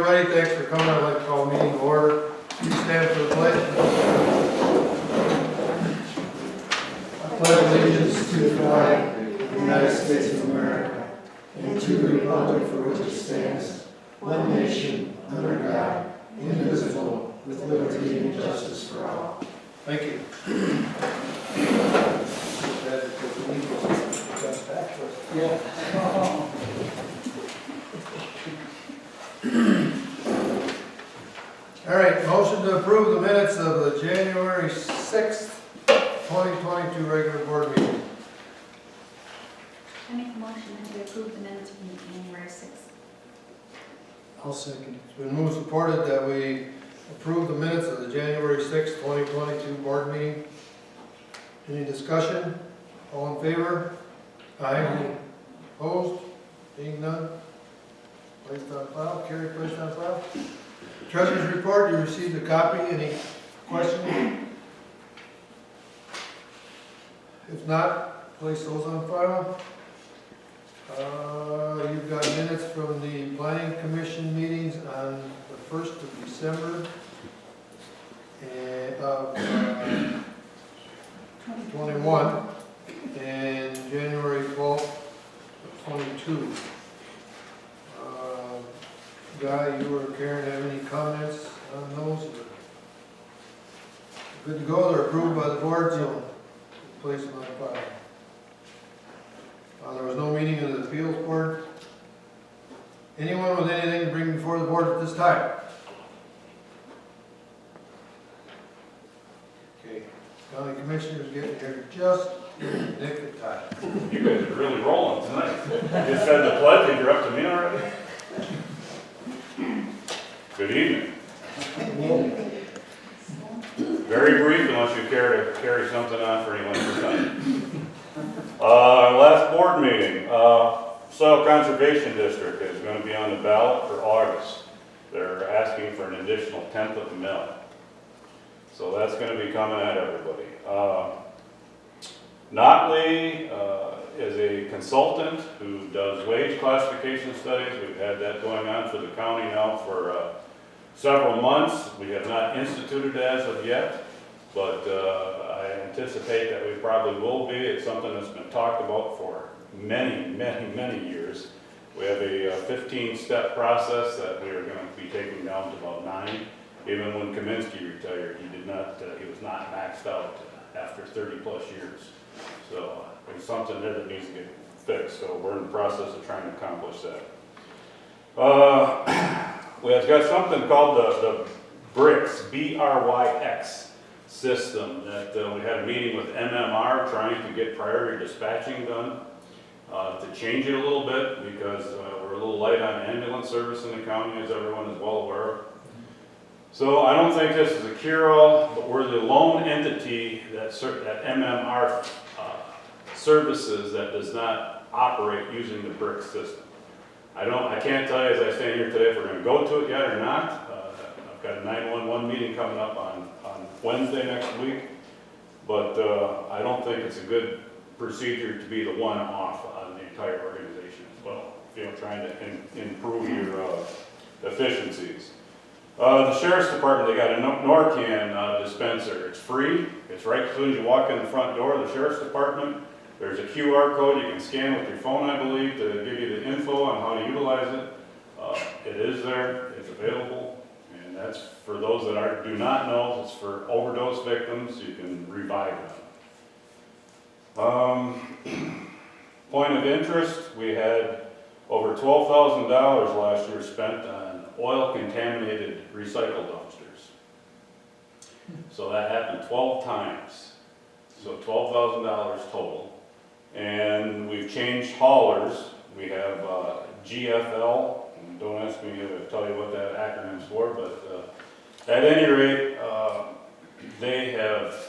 Everybody, thanks for coming. I'd like to call the meeting to order. Please stand for the pledge. I pledge allegiance to the flag of the United States of America and to the republic for which it stands, one nation, under God, indivisible, with liberty and justice for all. Thank you. Yeah. All right, motion to approve the minutes of the January 6th, 2022 regular board meeting. I make a motion to approve the minutes from January 6th. I'll second. It's been moved and supported that we approve the minutes of the January 6th, 2022 board meeting. Any discussion? All in favor? Aye. Opposed? Being none? Placed on file. Carried, placed on file. Treasurer's report, you received a copy. Any questions? If not, place those on file. You've got minutes from the planning commission meetings on the 1st of December and of 21 and January 12th of 22. Guy, you or Karen have any comments on those? Good to go, they're approved by the board, so place them on file. There was no meeting of the appeals board. Anyone with anything to bring before the board at this time? Okay, county commissioners getting here just in the nick of time. You guys are really rolling tonight. You said the pledge, and you're up to me already? Good evening. Very brief, unless you care to carry something on for anyone to time. Last board meeting, Soil Conservation District is going to be on the ballot for August. They're asking for an additional 1/10 of a mil. So that's going to be coming at everybody. Notley is a consultant who does wage classification studies. We've had that going on for the county now for several months. We have not instituted as of yet, but I anticipate that we probably will be. It's something that's been talked about for many years. We have a 15-step process that we are going to be taking down to about 9. Even when Kaminsky retired, he was not maxed out after 30 plus years. So there's something there that needs to get fixed. So we're in the process of trying to accomplish that. We have got something called the BRYX, B-R-Y-X system that we had a meeting with MMR trying to get priority dispatching done to change it a little bit because we're a little light on ambulance service in the county, as everyone is well aware of. So I don't think this is a cure-all, but we're the lone entity that MMR services that does not operate using the BRYX system. I can't tell you as I stand here today if we're going to go to it yet or not. I've got a 911 meeting coming up on Wednesday next week, but I don't think it's a good procedure to be the one off on the entire organization as well, trying to improve your efficiencies. The Sheriff's Department, they got a Narcan dispenser. It's free. It's right as soon as you walk in the front door of the Sheriff's Department. There's a QR code you can scan with your phone, I believe, to give you the info on how to utilize it. It is there. It's available. And that's for those that do not know. It's for overdose victims. You can revive them. Point of interest, we had over $12,000 last year spent on oil-contaminated recycle dumpsters. So that happened 12 times. So $12,000 total. And we've changed haulers. We have GFL. Don't ask me to tell you what that acronym's for, but at any rate,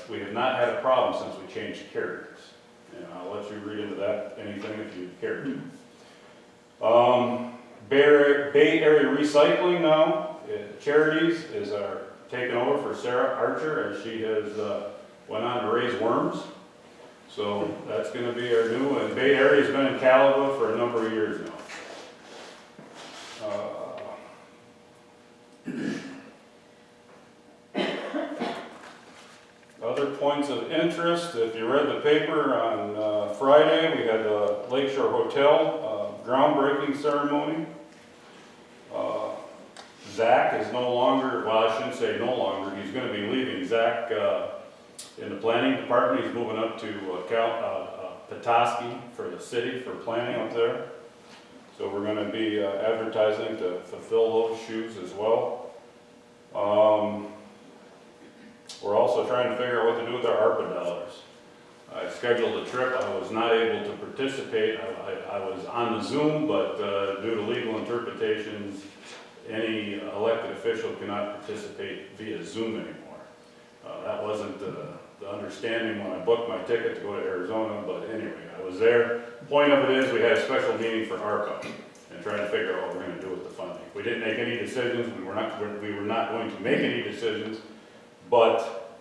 we have not had a problem since we changed carriers. And I'll let you read into that anything if you care to. Bay Area Recycling now, Charities is taking over for Sarah Archer as she has went on to raise worms. So that's going to be our new, and Bay Area's been in Caliba for a number of years now. points of interest. If you read the paper on Friday, we had the Lakeshore Hotel groundbreaking ceremony. Zach is no longer, well, I shouldn't say no longer, he's going to be leaving. Zach, in the planning department, he's moving up to Petoskey for the city for planning up there. So we're going to be advertising to fulfill those shoes as well. We're also trying to figure out what to do with our ARPA dollars. I scheduled a trip. I was not able to participate. I was on the Zoom, but due to legal interpretations, any elected official cannot participate via Zoom anymore. That wasn't the understanding when I booked my ticket to go to Arizona, but anyway, I was there. Point of it is we had a special meeting for ARPA and trying to figure out what we're going to do with the funding. We didn't make any decisions. We were not going to make any decisions, but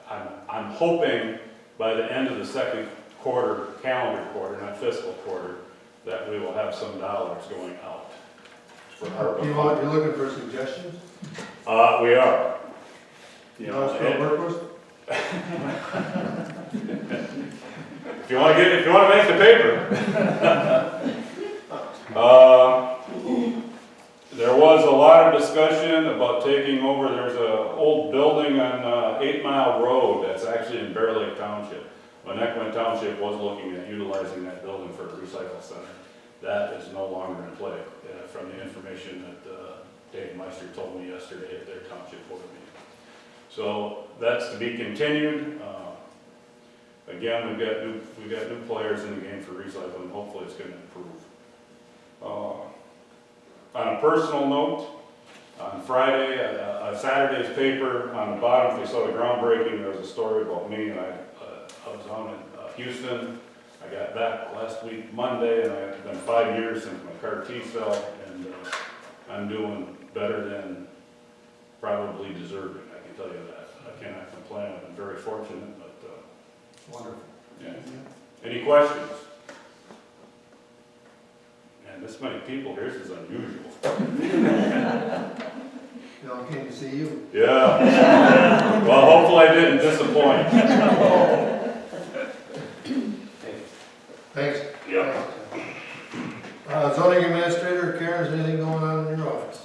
I'm hoping by the end of the second quarter, calendar quarter, not fiscal quarter, that we will have some dollars going out for ARPA. You're looking for suggestions? We are. You know, work with? If you want to make the paper. There was a lot of discussion about taking over. There's an old building on 8 Mile Road that's actually in Bear Lake Township. Winnequen Township was looking at utilizing that building for a recycle center. That is no longer in play, from the information that Dave Meister told me yesterday at their township board meeting. So that's to be continued. Again, we've got new players in the game for recycling. Hopefully, it's going to improve. On a personal note, on Friday, Saturday's paper on the bottom, if you saw the groundbreaking, there was a story about me, and I was on in Houston. I got back last week Monday, and it's been 5 years since my car T fell, and I'm doing better than probably deserving. I can tell you that. I cannot complain. I've been very fortunate, but Wonderful. yeah. Any questions? And this many people here, this is unusual. You know, came to see you. Yeah. Well, hopefully I didn't disappoint. Thanks. Yeah. Zoning administrator, Karen, is anything going on in your office?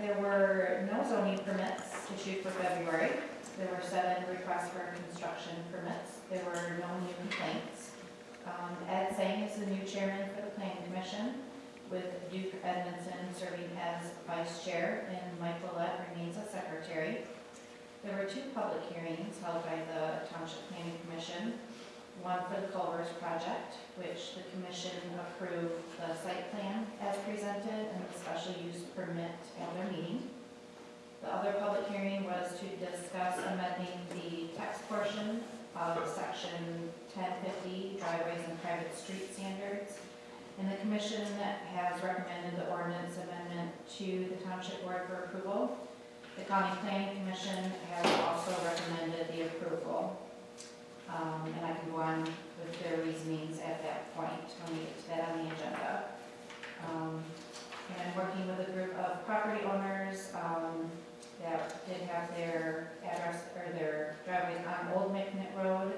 There were no zoning permits issued for February. There were 7 requests for construction permits. There were no new complaints. Ed Sang is the new chairman for the planning commission, with Duke Edmondson serving as vice chair, and Mike Willett remains as secretary. There were 2 public hearings held by the Township Planning Commission. One for the Culvers project, which the commission approved the site plan as presented and the special use permit at their meeting. The other public hearing was to discuss amending the text portion of section 1050, driveways and private street standards. And the commission has recommended the ordinance amendment to the township board for approval. The county planning commission has also recommended the approval. And I can go on with their reasonings at that point when we get to that on the agenda. And working with a group of property owners that did have their address or their driveways on Old McNitt Road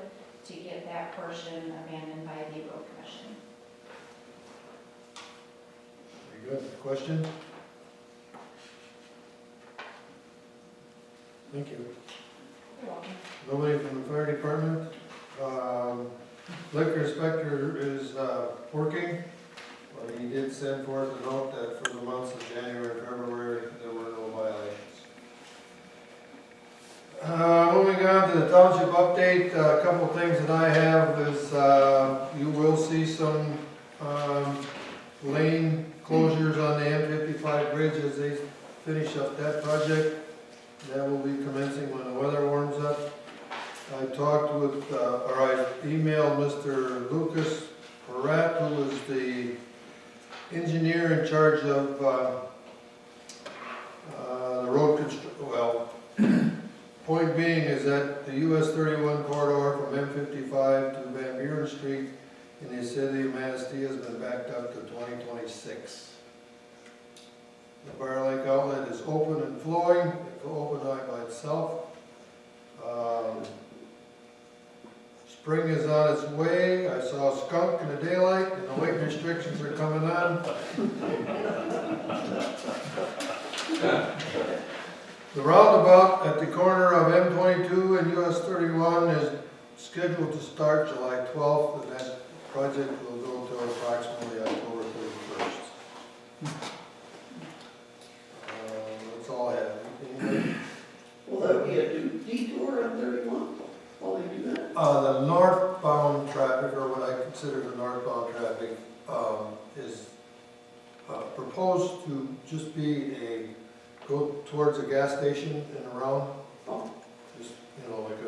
to get that portion abandoned by the road commission. Very good. Question? Thank you. You're welcome. Nobody from the fire department? Liquor inspector is working, but he did send forth a note that for the months of January and February, there were no violations. Moving on to the township update, a couple of things that I have is you will see some lane closures on the M55 bridge as they finish up that project. That will be commencing when the weather warms up. I talked with, or I emailed Mr. Lucas Parat, who is the engineer in charge of the road construction. Well, point being is that the US 31 corridor from M55 to Van Buren Street in the city of Manistee has been backed up to 2026. The Bear Lake outlet is open and flowing. It will open by itself. on its way. I saw a skunk in the daylight, and the weight restrictions are coming on. The roundabout at the corner of M22 and US 31 is scheduled to start July 12th, and that project will go till approximately October 31st. That's all I have. Anybody? Will that be a detour on 31 while they do that? The northbound traffic, or what I consider the northbound traffic, is proposed to just be go towards a gas station and around. Oh. Just, like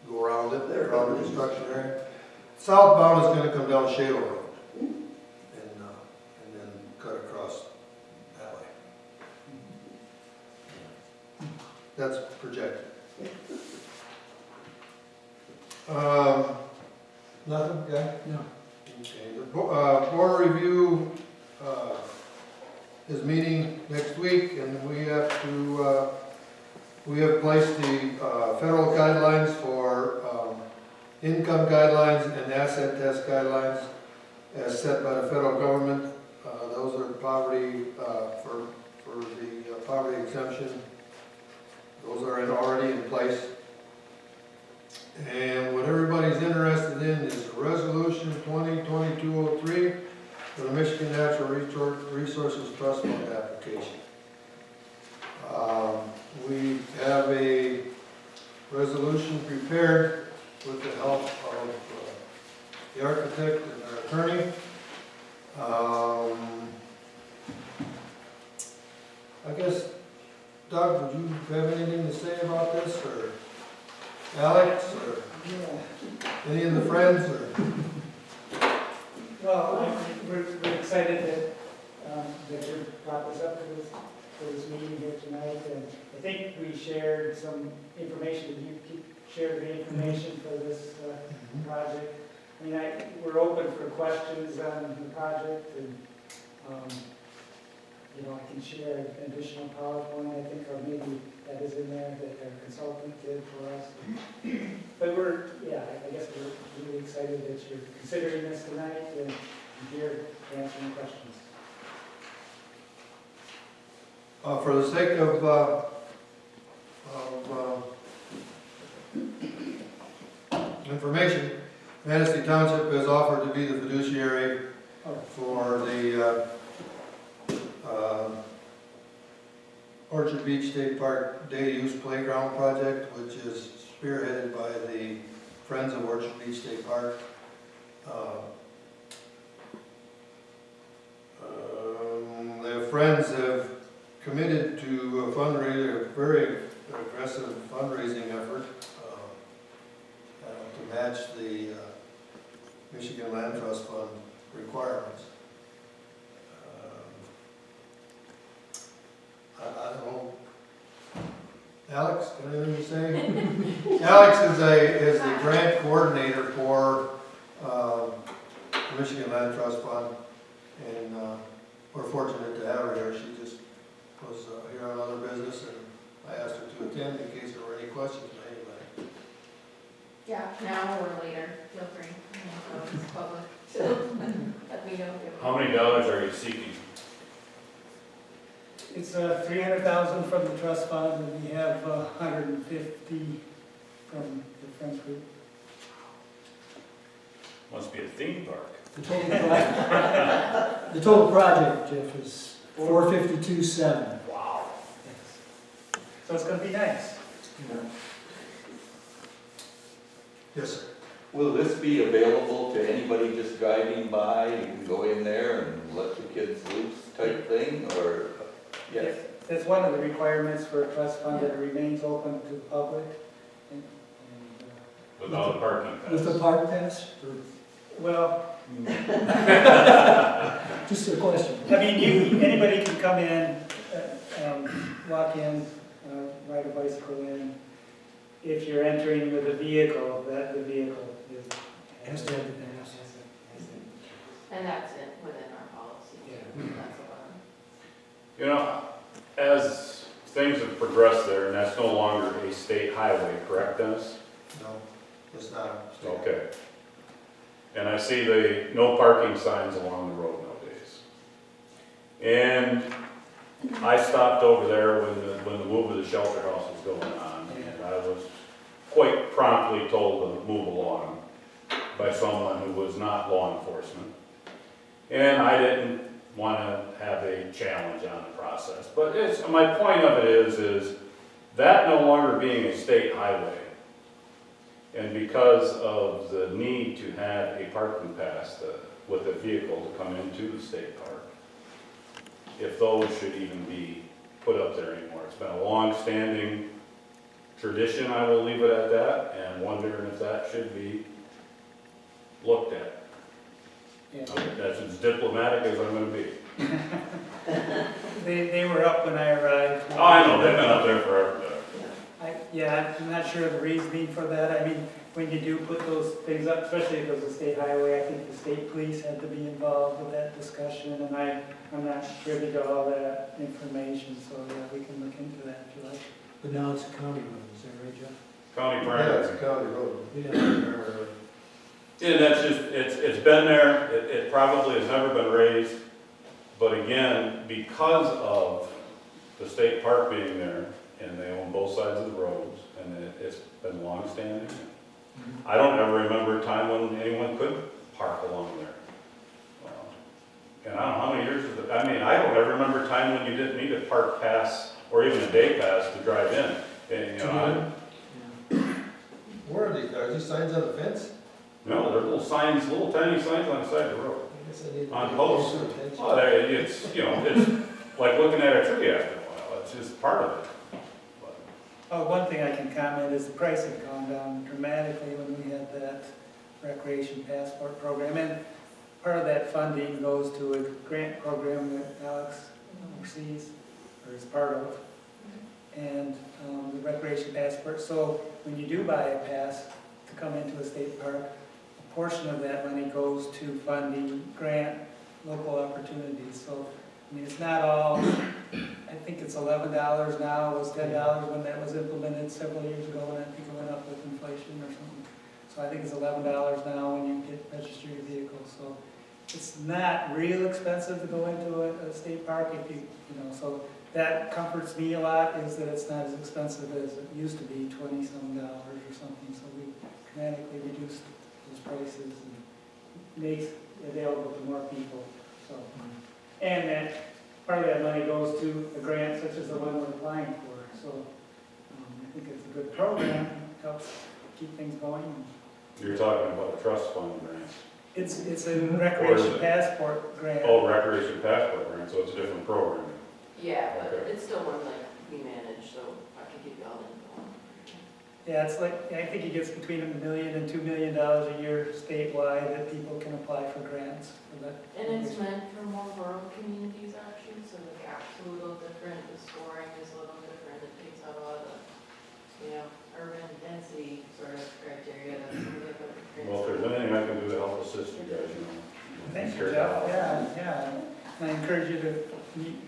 go around it, There. around the construction area. Southbound is gonna come down Shale Road. And then cut across that way. That's projected. Nothing, guy? No. Okay, the board review, is meeting next week, and we have placed the, federal guidelines for, income guidelines and asset test guidelines as set by the federal government. Those are poverty, for the poverty exemption. Those are already in place. And what everybody's interested in is Resolution 2022-03 for the Michigan Natural Resources Trust Fund application. We have a resolution prepared with the help of the architect and our attorney. I guess, Doug, would you have anything to say about this, or Alex, or any of the friends, or? Well, we're excited that you brought this up for this meeting here tonight, and I think we shared some information, did you share the information for this project? I mean, we're open for questions on the project, and, I can share an additional PowerPoint, I think, or maybe that is in there that our consultant did for us. But I guess we're really excited that you're considering this tonight, and here to answer any questions. For the sake of information, Manistee Township has offered to be the fiduciary for the Orchard Beach State Park Day Use Playground Project, which is spearheaded by the Friends of Orchard Beach State Park. The Friends have committed to a fundraiser, a very aggressive fundraising effort to match the Michigan Land Trust Fund requirements. I don't know. Alex, got anything to say? Alex is the grant coordinator for the Michigan Land Trust Fund, and we're fortunate to have her here. She just was here on other business, and I asked her to attend in case there were any questions by anybody. Yeah, now or later, feel free, so it's public, so let me know. How many dollars are you seeking? It's $300,000 from the trust fund, and we have $150 from the Friends group. Must be a theme park. The total project, Jeff, is $452,700. Wow. So it's going to be nice. Yes, sir. Will this be available to anybody just driving by? You can go in there and let the kids loose type thing, or? Yes. That's one of the requirements for a trust fund, that it remains open to the public. And, Without a parking With the pass. park pass? well, Just a question. I mean, anybody can come in, walk in, ride a bicycle in. If you're entering with a vehicle, that the vehicle is. Has to have the pass. And that's it, within our policy. Yeah. That's allowed. You know, as things have progressed there, and that's no longer a state highway, correct, Dennis? No, it's not. Okay. and I see the no parking signs along the road nowadays. And I stopped over there when the move of the shelter house was going on, and I was quite promptly told to move along by someone who was not law enforcement. And I didn't want to have a challenge on the process. But my point of it is that no longer being a state highway, and because of the need to have a parking pass with a vehicle to come into the state park, if those should even be put up there anymore. It's been a long-standing tradition, I will leave it at that, and wondering if that should be looked at. Yeah. That's as diplomatic as I'm gonna be. They were up when I arrived. Oh, I know, they've been up there forever. Yeah, I'm not sure of the reasoning for that. I mean, when you do put those things up, especially if it was a state highway, I think the state police had to be involved with that discussion, and I'm not privy to all that information, so yeah, we can look into that if you like. But now it's a county road, is that right, Jeff? County Yeah, primary. it's a county road. Yeah. And that's just, it's been there, it probably has never been raised, but again, because of the state park being there, and they own both sides of the roads, and it's been long-standing. I don't ever remember a time when anyone could park along there. And I don't know how many years is it, I mean, I don't ever remember a time when you didn't need a park pass, or even a day pass to drive in. And, you know, Where are these signs on the fence? no, they're little signs, little tiny signs on the side of the road. I guess I need to On pay posts. closer attention. Oh, it's, you know, it's like looking at a tree after a while, it's just part of it. Oh, one thing I can comment is the price had gone down dramatically when we had that recreation passport program. And part of that funding goes to a grant program that Alex oversees, or is part of. And the recreation passport, so when you do buy a pass to come into a state park, a portion of that money goes to funding grant local opportunities. So, I mean, it's not all, I think it's $11 now, it was $10 when that was implemented several years ago, and I think it went up with inflation or something. So I think it's $11 now when you get register your vehicle. So it's not real expensive to go into a state park if you know, so that comforts me a lot, is that it's not as expensive as it used to be, $20-some or something. So we dramatically reduced those prices and makes it available to more people. So, and that part of that money goes to a grant such as the one we're applying for. So I think it's a good program, it helps keep things going. You're talking about a trust fund grant. It's a recreation passport grant. Oh, recreation passport grant, so it's a different program. Yeah, but Okay. it's still one like we manage, so I can give you all the info. Yeah, it's like, I think it gets between $1 million and $2 million a year statewide that people can apply for grants for that. And it's meant for more rural communities actually, so the cap's a little different, the scoring is a little different, it takes out a lot of the, you know, urban density sort of criteria that some of the other grants. Well, if there's anything I can do to help assist you guys, you know. Thank you, Sure. Jeff. Yeah. And I encourage you to meet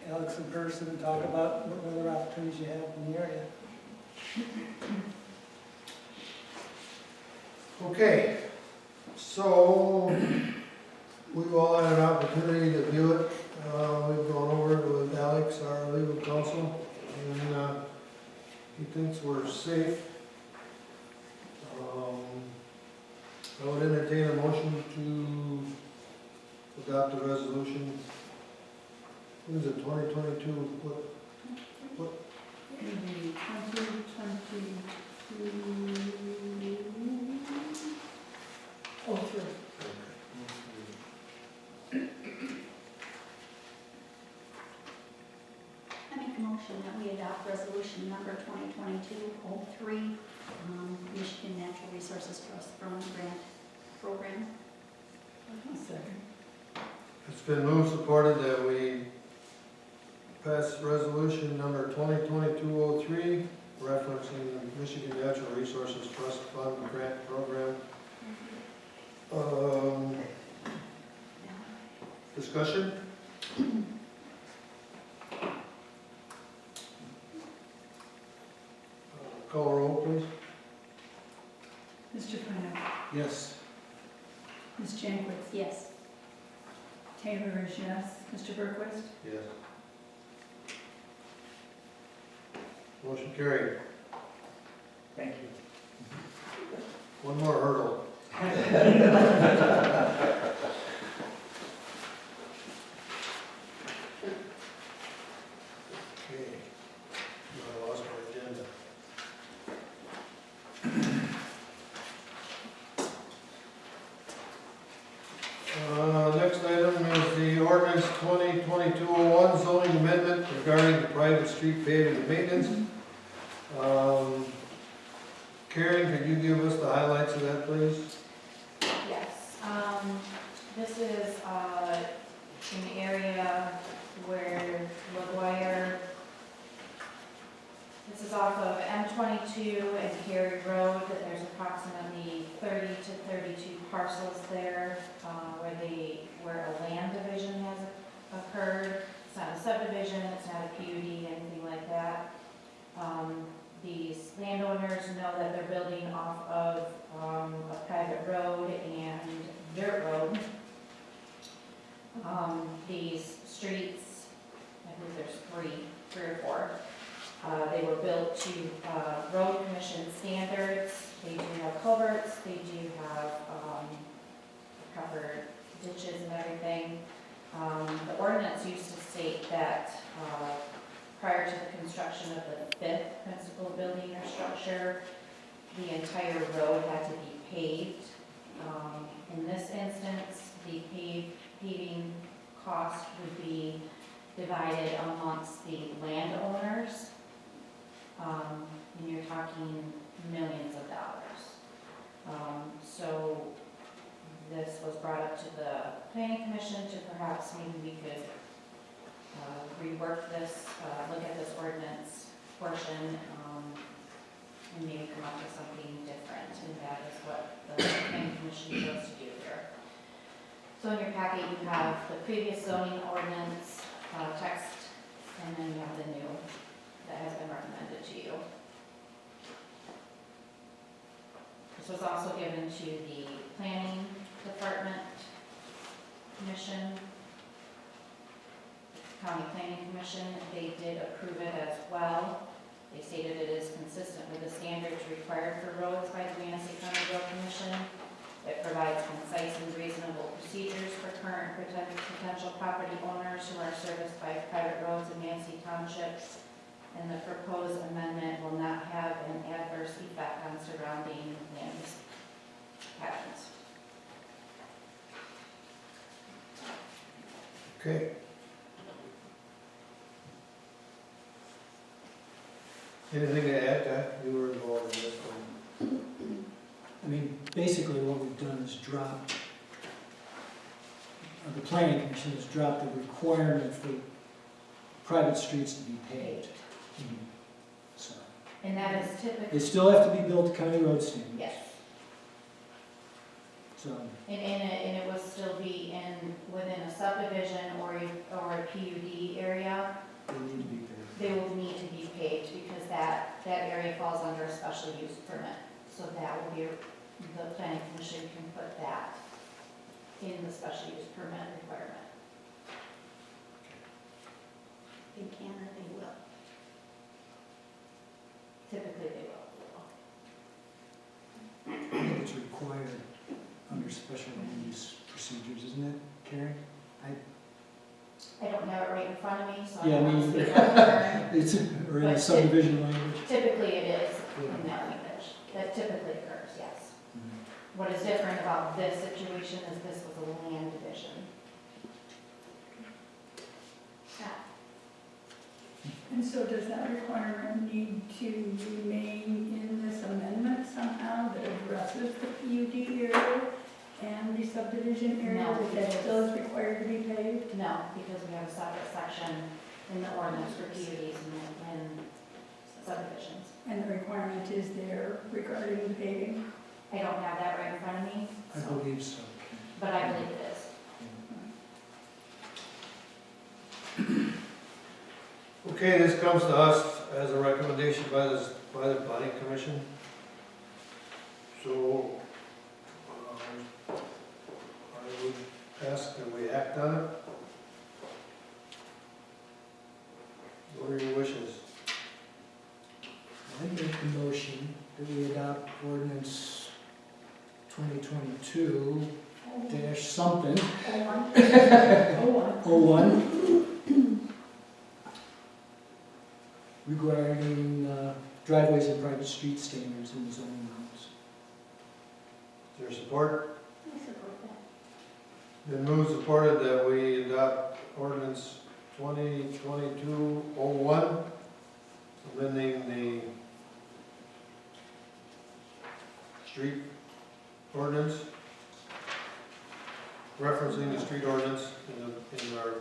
Alex in person and talk about what other opportunities you have in the area. Okay, so we've all had an opportunity to view it. We've gone over it with Alex, our legal counsel, and he thinks we're safe. I would entertain a motion to adopt the resolution. What is it, 2022? What? Maybe 2022. Oh, sure. I make a motion that we adopt resolution number 2022-03, Michigan Natural Resources Trust Fund Grant Program. Second. It's been moved, supported that we pass resolution number 2022-03, referencing the Michigan Natural Resources Trust Fund Grant Program. Discussion? Call roll, please. Mr. Fryner, Yes. Jankowitz. Yes. Taylor is yes. Mr. Berquist? Yes. Motion carried. Thank you. One more hurdle. Okay. I lost my agenda. Next item is the ordinance 2022-01 zoning amendment regarding the private street paving and maintenance. Karen, could you give us the highlights of that, please? Yes, this is, an area where LaGuire, this is off of M22 and Cary Road, that there's approximately 30 to 32 parcels there, where a land division has occurred. It's not a subdivision, it's not a PUD, anything like that. These landowners know that they're building off of a private road and dirt road. These streets, I think there's three or four, they were built to road commission standards. They do have culverts, they do have covered ditches and everything. The ordinance used to state that prior to the construction of the fifth principal building or structure, the entire road had to be paved. In this instance, the paving cost would be divided amongst the landowners. And you're talking millions of dollars. So this was brought up to the planning commission to perhaps maybe we could rework this, look at this ordinance portion, and maybe come up with something different, and that is what the planning commission chose to do here. So in your packet, you have the previous zoning ordinance text, and then you have the new that has been recommended to you. This was also given to the planning department commission, county planning commission. They did approve it as well. They stated it is consistent with the standards required for roads by the Manistee County Road Commission. It provides concise and reasonable procedures for current potential property owners who are serviced by private roads in Manistee Township. And the proposed amendment will not have an adverse effect on surrounding land patterns. Okay. Anything to add, Pat? You were involved in this one. I mean, basically what we've done is dropped, the planning commission has dropped the requirement for private streets to be paved. So, And that is they typically, still have to be built to county road standards. yes. So, And it will still be within a subdivision or a PUD area. they need to be paved. They will need to be paved because that area falls under a special use permit. So that will be, the planning commission can put that in the special use permit requirement. They can or they will. Typically they will. It's required under special land use procedures, isn't it, Karen? I don't have it right in front of me, so Yeah, I I don't mean- want to speak out of turn. It's, or in the subdivision language? Typically it is in that language. That typically occurs, yes. What is different about this situation is this was a land division. And so does that requirement need to remain in this amendment somehow that addresses the PUD area and the subdivision area? No, That because- still is required to be paved? No, because we have a separate section in the ordinance for PUDs and subdivisions. And the requirement is there regarding paving? I don't have that right in front of me, I so, believe so. but I believe it is. Okay, this comes to us as a recommendation by the planning commission. So, I ask that we act on it. What are your wishes? I make the motion that we adopt ordinance 2022 dash something, Oh, 01, regarding driveways and private street standards in the zoning laws. Is there support? I support that. Been moved, supported that we adopt ordinance 2022-01, amending the street ordinance, referencing the street ordinance in our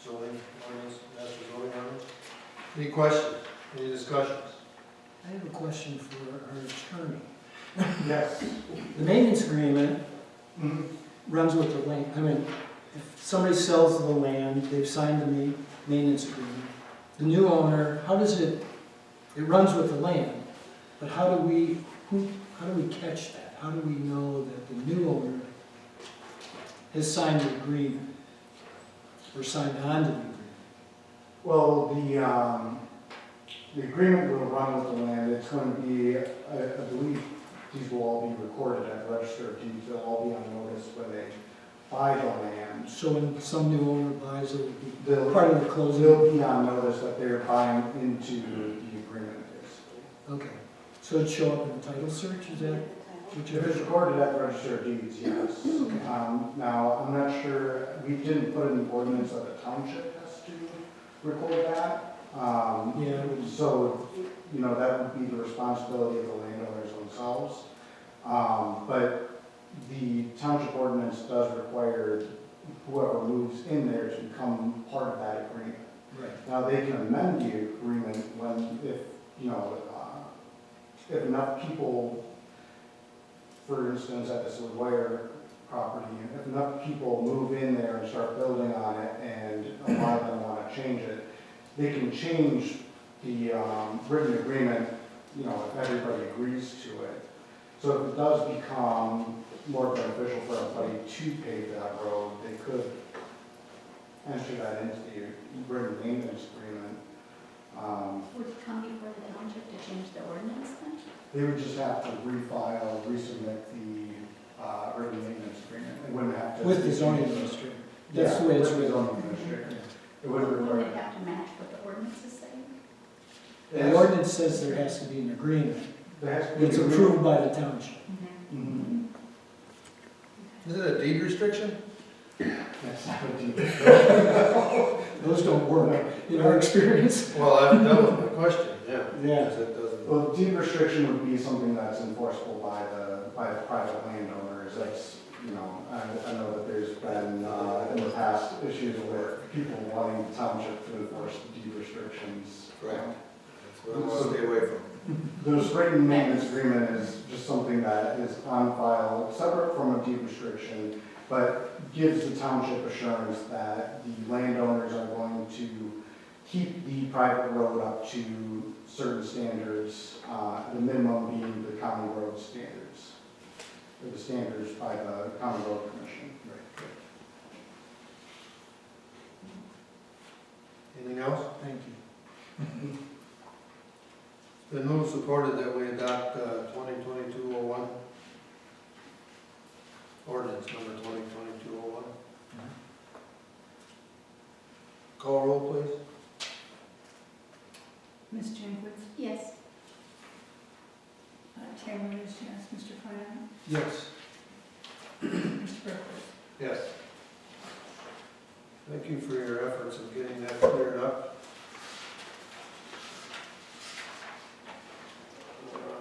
zoning ordinance, master zoning ordinance. Any questions, any discussions? I have a question for our attorney. Yes. The maintenance agreement runs with the land, I mean, if somebody sells the land, they've signed the maintenance agreement. The new owner, how does it runs with the land, but how do we catch that? How do we know that the new owner has signed the agreement or signed on to the agreement? Well, the agreement will run with the land. It's going to be, I believe these will all be recorded at the Register of Deeds. They'll all be on notice when they buy the land. So when some new owner buys it, it'll be They'll, part of the closing? they'll be on notice that they're buying into the agreement, basically. Okay, so it'd show up in the title search, is that what If you're? it's recorded at the Register of Deeds, yes. Now, I'm not sure, we didn't put in the ordinance that the township has to record that. Yeah. So, you know, that would be the responsibility of the landowners themselves. But the township ordinance does require whoever moves in there to become part of that agreement. Right. Now, they can amend the agreement if enough people, for instance, at this Wire property, if enough people move in there and start building on it and a lot of them want to change it, they can change the written agreement, if everybody agrees to it. So if it does become more beneficial for everybody to pave that road, they could enter that into the written maintenance agreement. Would it come before the township to change the ordinance then? They would just have to refile, resubmit the written maintenance agreement. They wouldn't have to. With the zoning administrator. That's the way it's with the written. zoning administrator. It wouldn't Wouldn't require. it have to match what the ordinance is saying? The ordinance says there has to be an agreement. There has to be It's an approved by the township. Mhm. Is it a deed restriction? That's not a deed. Those don't work in our experience. Well, that was my question, yeah. Yeah. Because it doesn't. Well, deed restriction would be something that's enforceable by the private landowners. That's, I know that there's been, in the past, issues with people wanting the township to enforce deed restrictions. Correct. That's what I want to stay away from. This written maintenance agreement is just something that is on file, separate from a deed restriction, but gives the township assurance that the landowners are going to keep the private road up to certain standards, the minimum being the county road standards, or the standards by the County Road Commission. Anything else? Thank you. It's been moved, supported that we adopt 2022-01, ordinance number 2022-01. Call roll, please. Ms. Jenkins? Yes. Tamara is yes. Mr. Flanagan? Yes. Mr. Burkus? Yes. Thank you for your efforts in getting that cleared up.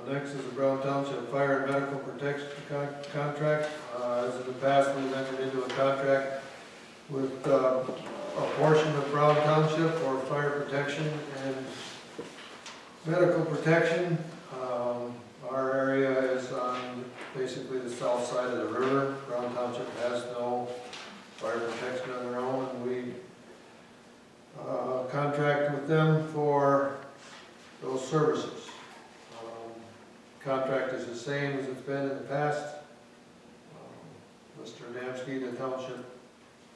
Next is the Brown Township Fire and Medical Protection Contract. As in the past, we've entered into a contract with a portion of Brown Township for fire protection and medical protection. Our area is on basically the south side of the river. Brown Township has no fire protection on their own, and we contract with them for those services. Contract is the same as it's been in the past. Mr. Adamski, the township,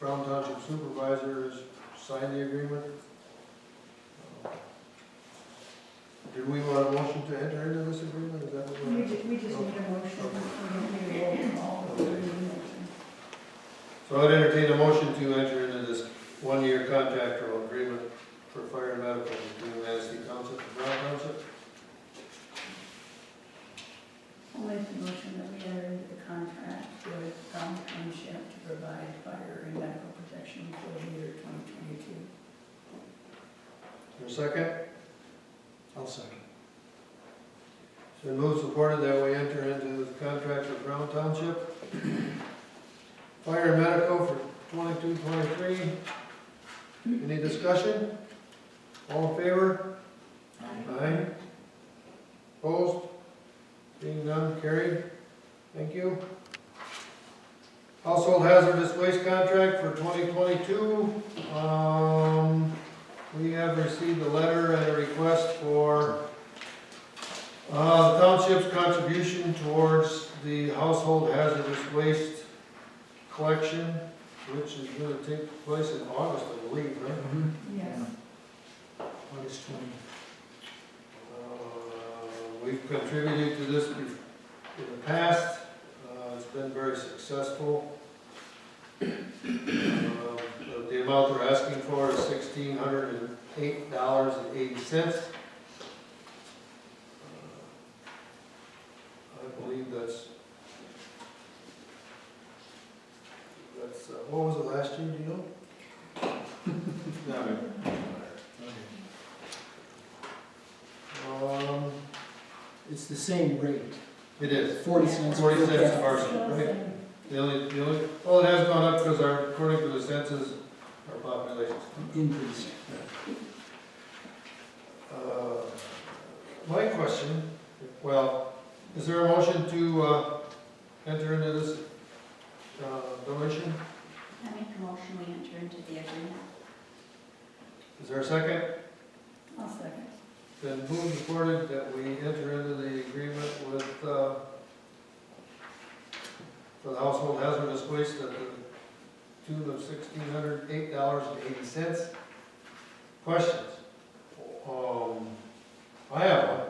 Brown Township Supervisor, has signed the agreement. Do we want a motion to enter into this agreement? Is that what We we're? just need a motion. We don't need a roll call. We don't need a motion. So I'd entertain a motion to enter into this one-year contractual agreement for fire and medical between Manistee Township and Brown Township. I'll make the motion that we enter into the contract with Township to provide fire and medical protection for the year 2022. Is there a second? I'll second. It's been moved, supported that we enter into the contract with Brown Township. Fire and medical for 22-23. Any discussion? All in favor? Aye. Opposed? Being none, carried. Thank you. Household hazardous waste contract for 2022. We have received a letter and a request for the township's contribution towards the household hazardous waste collection, which is going to take place in August, I believe, right? Yes. August 20th. We've contributed to this in the past. It's been very successful. The amount they're asking for is $1,608.80. I believe that's, what was it last year, do you know? No. It's the same rate, It is. 40 cents. 40 cents a Yeah. parcel, right? The only, well, it has gone up because according to the census, our population's Increase. my question, well, is there a motion to enter into this donation? I make a motion, we enter into the agreement. Is there a second? I'll second. Then moved and supported that we enter into the agreement with, for the household hazardous waste at the tune of $1,608.80. Questions? I have one.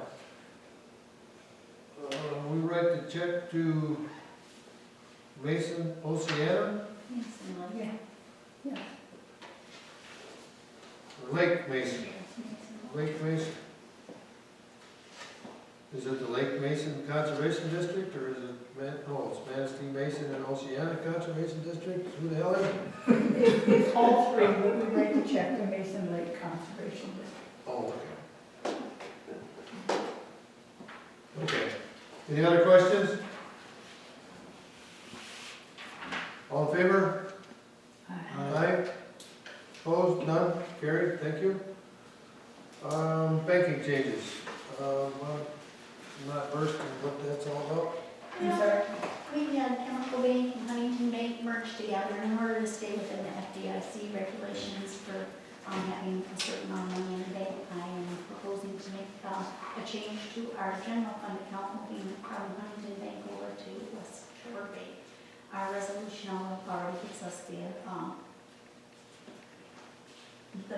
We write the check to Mason Oceana, Yes, and Yeah. Yeah. or Lake Mason? Lake Mason. Is it the Lake Mason Conservation District, or is it, no, it's Manistee Mason and Oceana Conservation District? Who the hell is it? It's all three, but we write the check to Mason Lake Conservation District. Oh, okay. Okay. Any other questions? All in favor? Aye. Opposed? None? Carried? Thank you. Banking changes. Well, I'm not versed in what that's all about. I'm sorry? We had Chemical Bank and Huntington Bank merged together in order to stay within the FDIC regulations for having a certain amount of money in the bank. I am proposing to make a change to our general fund account, moving from Huntington Bank over to West Shore Bank. Our resolution already gives us the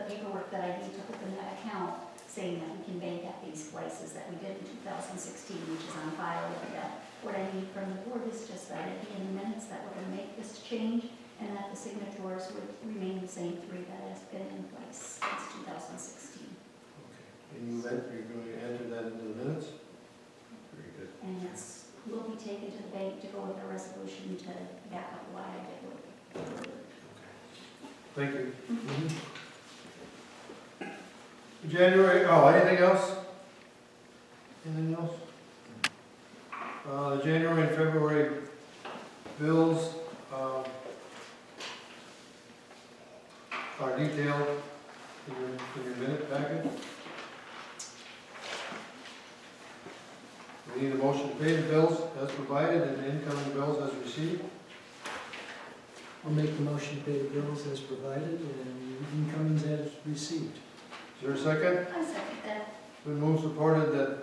paperwork that I need to open that account, saying that we can bank at these places that we did in 2016, which is on file with them. What I need from the board is just that it be in the minutes that we're going to make this change, and that the signatories would remain the same three that has been in place since 2016. And you're going to enter that into the minutes? Very good. And it's, will be taken to the bank to go with a resolution to back up why I did what. Thank you. January, anything else? Anything else? The January and February bills are detailed in your minute packet. We need a motion to pay the bills as provided and the incoming bills as received. I'll make the motion to pay the bills as provided and incomings as received. Is there a second? I second that. Been moved, supported that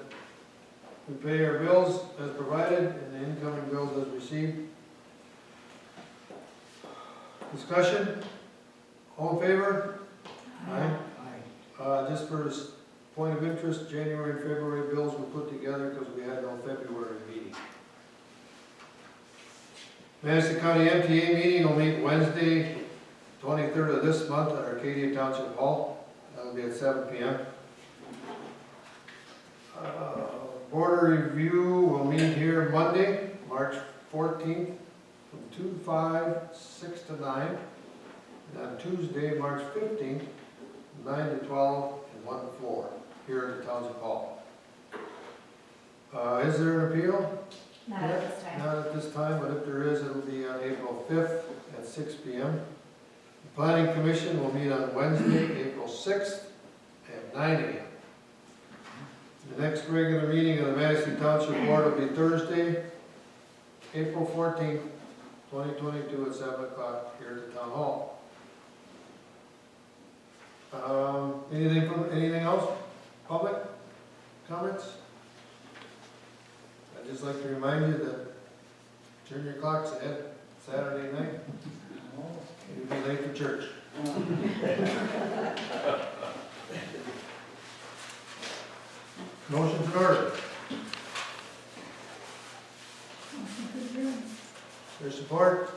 we pay our bills as provided and the incoming bills as received. Discussion? All in favor? Aye. Aye. Just for this point of interest, January and February bills were put together because we had no February meeting. Madison County MTA meeting will meet Wednesday, 23rd of this month at Arcadia Township Hall. That'll be at 7 p.m. Border review will meet here Monday, March 14th, from 2 to 5, 6 to 9. And on Tuesday, March 15th, 9 to 12, and 1 to 4, here at the Township Hall. Is there an appeal? Not at this time. Not at this time, but if there is, it'll be on April 5th at 6 p.m. The Planning Commission will meet on Wednesday, April 6th at 9 a.m. The next regular meeting of the Madison Township Board will be Thursday, April 14th, 2022 at 7 o'clock here at the Town Hall. Anything else? Public comments? I'd just like to remind you that turn your clocks ahead Saturday night. You'll be late for church. Motion's in order. There's support?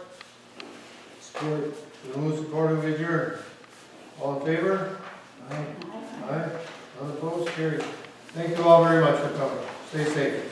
Support. The move support to adjourn. All in favor? Aye. Aye. Unopposed? Carried. Thank you all very much for coming. Stay safe.